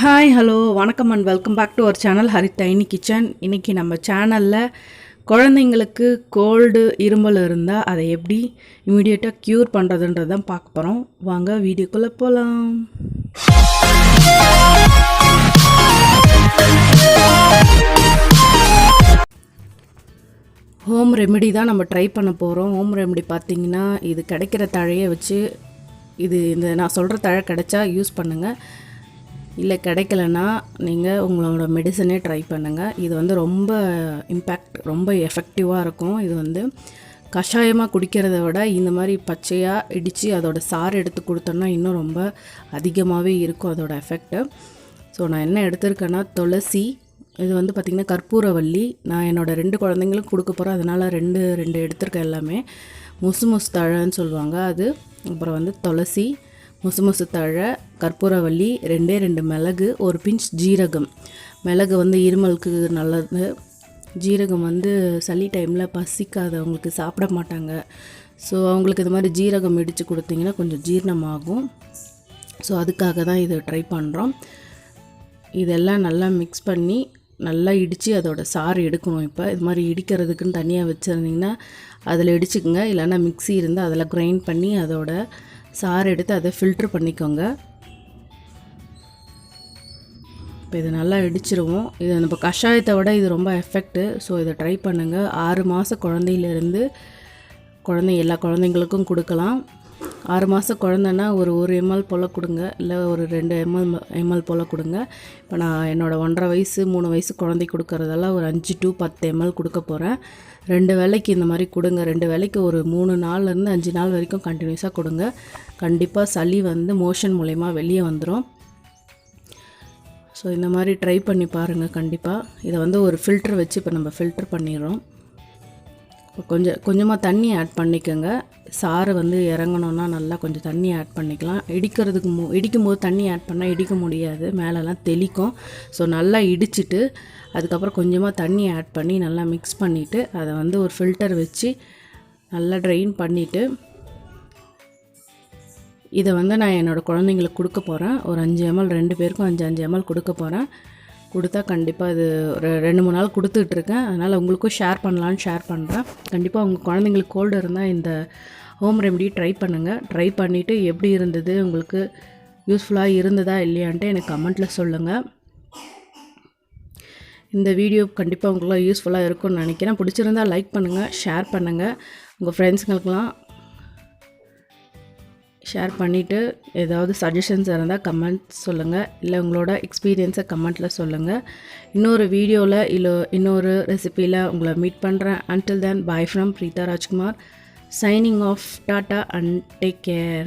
Hi hello வணக்கம் and welcome back to our channel Hari tiny kitchen. இன்றைக்கி நம்ம சேனலில் குழந்தைங்களுக்கு கோல்டு இருமல் இருந்தால் அதை எப்படி இமீடியட்டாக க்யூர் பண்ணுறதுன்றது தான் பார்க்க போகிறோம். வாங்க வீடியோக்குள்ளே போகலாம். ஹோம் ரெமெடி தான் நம்ம ட்ரை பண்ண போகிறோம். ஹோம் ரெமெடி பார்த்திங்கன்னா இது கிடைக்கிற தழையை வச்சு இந்த நான் சொல்கிற தழை கிடைச்சா யூஸ் பண்ணுங்கள். இல்லை கிடைக்கலன்னா நீங்கள் உங்களோட மெடிசனே ட்ரை பண்ணுங்கள். இது வந்து ரொம்ப எஃபெக்டிவாக இருக்கும். இது கஷாயமாக குடிக்கிறத விட இந்த மாதிரி பச்சையாக இடித்து அதோட சாறு எடுத்து கொடுத்தோன்னா இன்னும் ரொம்ப அதிகமாகவே இருக்கும் அதோட எஃபெக்ட்டு. ஸோ நான் என்ன எடுத்திருக்கேன்னா துளசி, இது பார்த்திங்கன்னா கற்பூரவள்ளி. நான் என்னோடய 2 குழந்தைங்களும் கொடுக்க போகிறேன், அதனால் ரெண்டு எடுத்திருக்கேன். எல்லாமே முசு தழைன்னு சொல்லுவாங்க அது. அப்புறம் துளசி, முசு தழை, கற்பூரவள்ளி, 2 மிளகு, ஒரு பிஞ்ச் ஜீரகம். மிளகு இருமலுக்கு நல்லது. ஜீரகம் சளி டைமில் பசிக்காதவங்களுக்கு சாப்பிட மாட்டாங்க. ஸோ அவங்களுக்கு இது மாதிரி ஜீரகம் இடித்து கொடுத்தீங்கன்னா கொஞ்சம் ஜீரணமாகும். ஸோ அதுக்காக தான் இது ட்ரை பண்ணுறோம். இதெல்லாம் நல்லா மிக்ஸ் பண்ணி நல்லா இடித்து அதோட சாறு எடுக்கணும். இப்போ இது மாதிரி இடிக்கிறதுக்குன்னு தனியாக வச்சுருந்திங்கன்னா அதில் இடிச்சுக்குங்க. இல்லைன்னா மிக்ஸி இருந்தால் அதில் கிரைண்ட் பண்ணி அதோட சாறு எடுத்து அதை ஃபில்ட்ரு பண்ணிக்கோங்க. இப்போ இதை நல்லா இடிச்சிருவோம். இது நம்ம கஷாயத்தை விட இது ரொம்ப எஃபெக்ட்டு. ஸோ இதை ட்ரை பண்ணுங்கள். 6 மாத குழந்தையிலேருந்து எல்லா குழந்தைங்களுக்கும் கொடுக்கலாம். 6 மாத குழந்தைன்னா ஒரு ml போல் கொடுங்க, இல்லை ஒரு 2 ml போல் கொடுங்க. இப்போ நான் என்னோடய 1.5 வயசு 3 வயசு குழந்தை கொடுக்குறதெல்லாம் ஒரு 5 to 10 ml கொடுக்க போகிறேன். 2 வேளைக்கு இந்த மாதிரி கொடுங்க. 2 வேளைக்கு ஒரு 3 நாள்லேருந்து 5 நாள் வரைக்கும் கண்டினியூஸாக கொடுங்க. கண்டிப்பாக சளி மோஷன் மூலயமா வெளியே வந்துடும். ஸோ இந்த மாதிரி ட்ரை பண்ணி பாருங்கள் கண்டிப்பாக. இதை ஒரு ஃபில்ட்ரு வச்சு இப்போ நம்ம ஃபில்ட்ரு பண்ணிடுறோம். இப்போ கொஞ்சமாக தண்ணி ஆட் பண்ணிக்கோங்க. சாறு இறங்கணுன்னா நல்லா கொஞ்சம் தண்ணி ஆட் பண்ணிக்கலாம். இடிக்கும்போது தண்ணி ஆட் பண்ணால் இடிக்க முடியாது, மேலெல்லாம் தெளிக்கும். ஸோ நல்லா இடிச்சிட்டு அதுக்கப்புறம் கொஞ்சமாக தண்ணி ஆட் பண்ணி நல்லா மிக்ஸ் பண்ணிவிட்டு அதை ஒரு ஃபில்டர் வச்சு நல்லா ட்ரெயின் பண்ணிவிட்டு இதை நான் என்னோடய குழந்தைங்களுக்கு கொடுக்க போகிறேன். ஒரு 5 ml 2 பேருக்கும் 5 ml கொடுக்க போகிறேன். கொடுத்தா கண்டிப்பாக இது ஒரு 2-3 நாள் கொடுத்துட்ருக்கேன். அதனால் உங்களுக்கும் ஷேர் பண்ணலான்னு ஷேர் பண்ணுறேன். கண்டிப்பாக உங்கள் குழந்தைங்களுக்கு கோல்டு இருந்தால் இந்த ஹோம் ரெமெடி ட்ரை பண்ணுங்கள். ட்ரை பண்ணிவிட்டு எப்படி இருந்தது, உங்களுக்கு யூஸ்ஃபுல்லாக இருந்ததா இல்லையான்ட்டு எனக்கு கமெண்ட்டில் சொல்லுங்கள். இந்த வீடியோ கண்டிப்பாக உங்களுக்கு யூஸ்ஃபுல்லாக இருக்கும்னு நினைக்கிறேன். பிடிச்சிருந்தால் லைக் பண்ணுங்கள், ஷேர் பண்ணுங்கள். உங்கள் ஃப்ரெண்ட்ஸுங்களுக்கெலாம் ஷேர் பண்ணிவிட்டு ஏதாவது சஜஷன்ஸ் இருந்தால் கமெண்ட்ஸ் சொல்லுங்கள், இல்லை உங்களோட எக்ஸ்பீரியன்ஸை கமெண்ட்டில் சொல்லுங்கள். இன்னொரு வீடியோவில் இல்லை இன்னொரு ரெசிப்பியில் உங்களை மீட் பண்ணுறேன். Until then, bye from Preetha Rajkumar. Signing off. Tata and take care.